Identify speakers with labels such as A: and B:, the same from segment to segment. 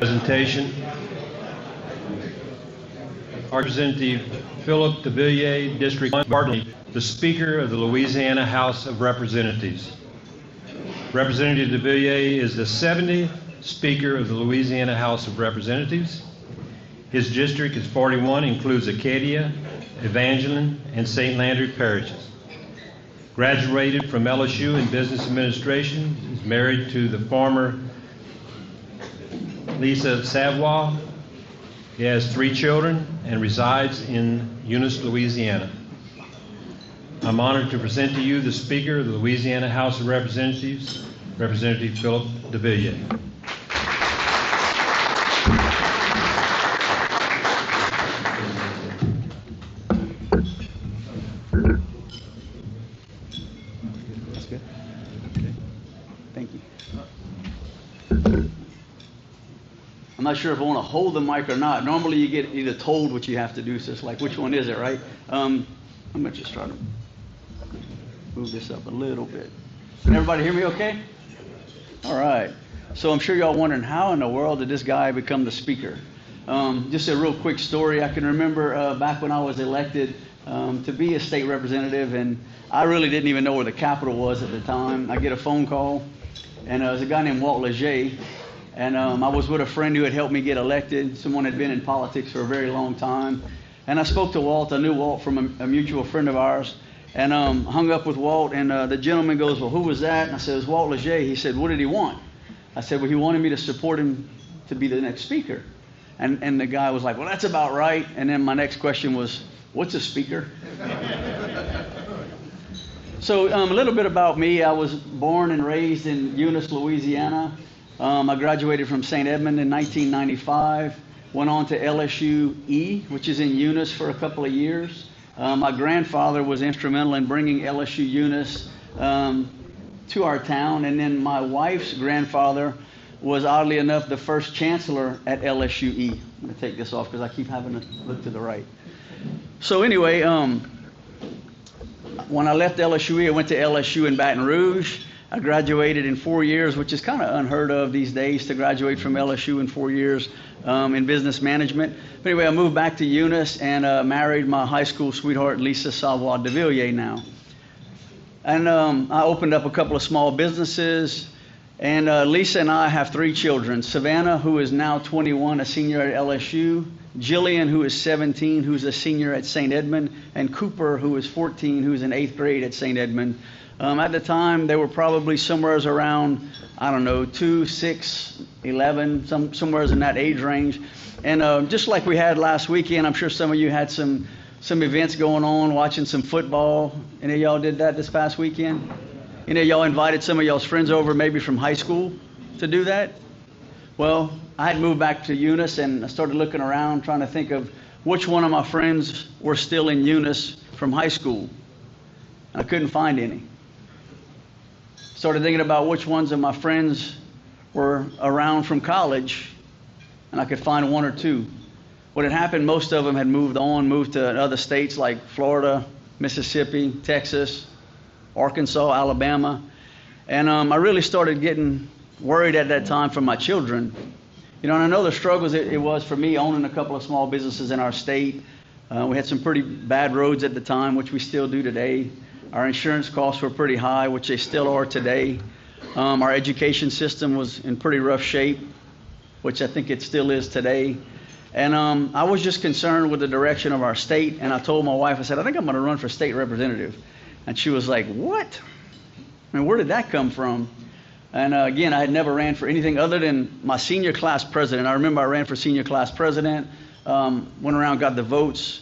A: presentation. Representative Phillip DeVillier, District 1, Bartley, the Speaker of the Louisiana House of Representatives. Representative DeVillier is the 70th Speaker of the Louisiana House of Representatives. His district is 41, includes Acadia, Evangeline, and St. Landry parishes. Graduated from LSU in Business Administration, is married to the former Lisa Savoy. He has 3 children and resides in Eunice, Louisiana. I'm honored to present to you the Speaker of the Louisiana House of Representatives, Representative Phillip DeVillier.
B: That's good. Okay. Thank you. I'm not sure if I want to hold the mic or not. Normally you get either told what you have to do, so it's like, which one is it, right? I'm going to just try to move this up a little bit. Can everybody hear me okay? All right. So I'm sure y'all wondering, how in the world did this guy become the speaker? Just a real quick story. I can remember back when I was elected to be a state representative, and I really didn't even know where the Capitol was at the time. I get a phone call, and it was a guy named Walt Leger. And I was with a friend who had helped me get elected. Someone had been in politics for a very long time. And I spoke to Walt. I knew Walt from a mutual friend of ours. And hung up with Walt. And the gentleman goes, "Well, who was that?" And I said, "It was Walt Leger." He said, "What did he want?" I said, "Well, he wanted me to support him to be the next speaker." And the guy was like, "Well, that's about right." And then my next question was, "What's a speaker?" So a little bit about me. I was born and raised in Eunice, Louisiana. I graduated from St. Edmund in 1995, went on to LSU E, which is in Eunice, for a couple of years. My grandfather was instrumental in bringing LSU Eunice to our town, and then my wife's grandfather was, oddly enough, the first chancellor at LSU E. I'm going to take this off because I keep having to look to the right. So anyway, when I left LSU E, I went to LSU in Baton Rouge. I graduated in 4 years, which is kind of unheard of these days to graduate from LSU in 4 years in business management. But anyway, I moved back to Eunice and married my high school sweetheart, Lisa Savoy DeVillier now. And I opened up a couple of small businesses. And Lisa and I have 3 children. Savannah, who is now 21, a senior at LSU. Jillian, who is 17, who's a senior at St. Edmund. And Cooper, who is 14, who's in 8th grade at St. Edmund. At the time, they were probably somewhere around, 2, 6, 11, somewhere in that age range. And just like we had last weekend, I'm sure some of you had some events going on, watching some football. Any of y'all did that this past weekend? Any of y'all invited some of y'all's friends over, maybe from high school, to do that? Well, I had moved back to Eunice, and I started looking around, trying to think of which one of my friends were still in Eunice from high school. And I couldn't find any. Started thinking about which ones of my friends were around from college, and I could find 1 or 2. What had happened, most of them had moved to other states like Florida, Mississippi, Texas, Arkansas, Alabama. And I really started getting worried at that time for my children. And I know the struggles it was for me owning a couple of small businesses in our state. We had some pretty bad roads at the time, which we still do today. Our insurance costs were pretty high, which they still are today. Our education system was in pretty rough shape, which I think it still is today. And I was just concerned with the direction of our state. And I told my wife, I said, "I think I'm going to run for state representative." And she was like, "What? I mean, where did that come from?" And again, I had never ran for anything other than my senior class president. I remember I ran for senior class president, went around, got the votes,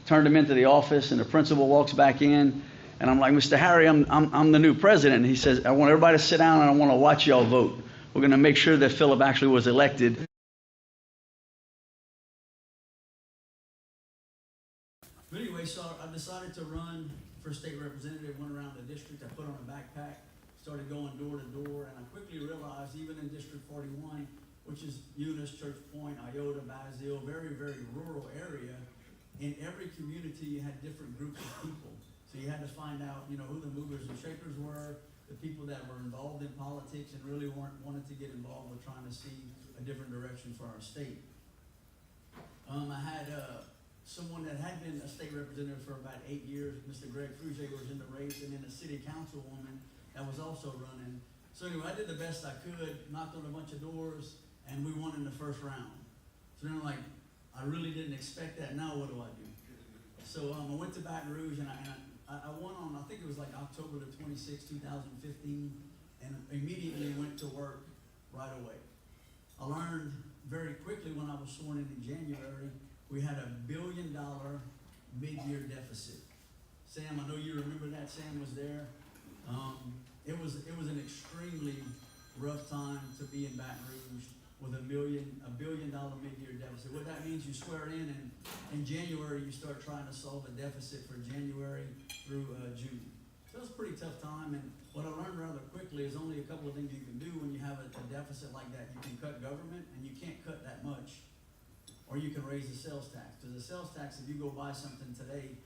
B: turned them into the office, and the principal walks back in. And I'm like, "Mr. Harry, I'm the new president." And he says, "I want everybody to sit down and I want to watch y'all vote. We're going to make sure that Phillip actually was elected." But anyway, so I decided to run for state representative, went around the district, I put on a backpack, started going door to door, and I quickly realized even in District 41, which is Eunice, Church Point, Iota, Basile, very, very rural area, in every community you had different groups of people. So you had to find out, who the movers and shakers were,
C: the people that were involved in politics and really wanted to get involved with trying to see a different direction for our state. I had someone that had been a state representative for about 8 years, Mr. Greg Frugier, was in the race, and then a city councilwoman that was also running. So anyway, I did the best I could, knocked on a bunch of doors, and we won in the first round. So then I'm like, I really didn't expect that. Now what do I do? So I went to Baton Rouge, and I won on, I think it was like October the 26th, 2015, and immediately went to work right away. I learned very quickly when I was sworn in January, we had $1 billion mid-year deficit. Sam, I know you remember that. Sam was there. It was an extremely rough time to be in Baton Rouge with $1 billion mid-year deficit. What that means, you swear in, and in January you start trying to solve a deficit for January through June. So it was a pretty tough time, and what I learned rather quickly is only a couple of things you can do when you have a deficit like that. You can cut government, and you can't cut that much, or you can raise the sales tax. Because the sales tax, if you go buy something today,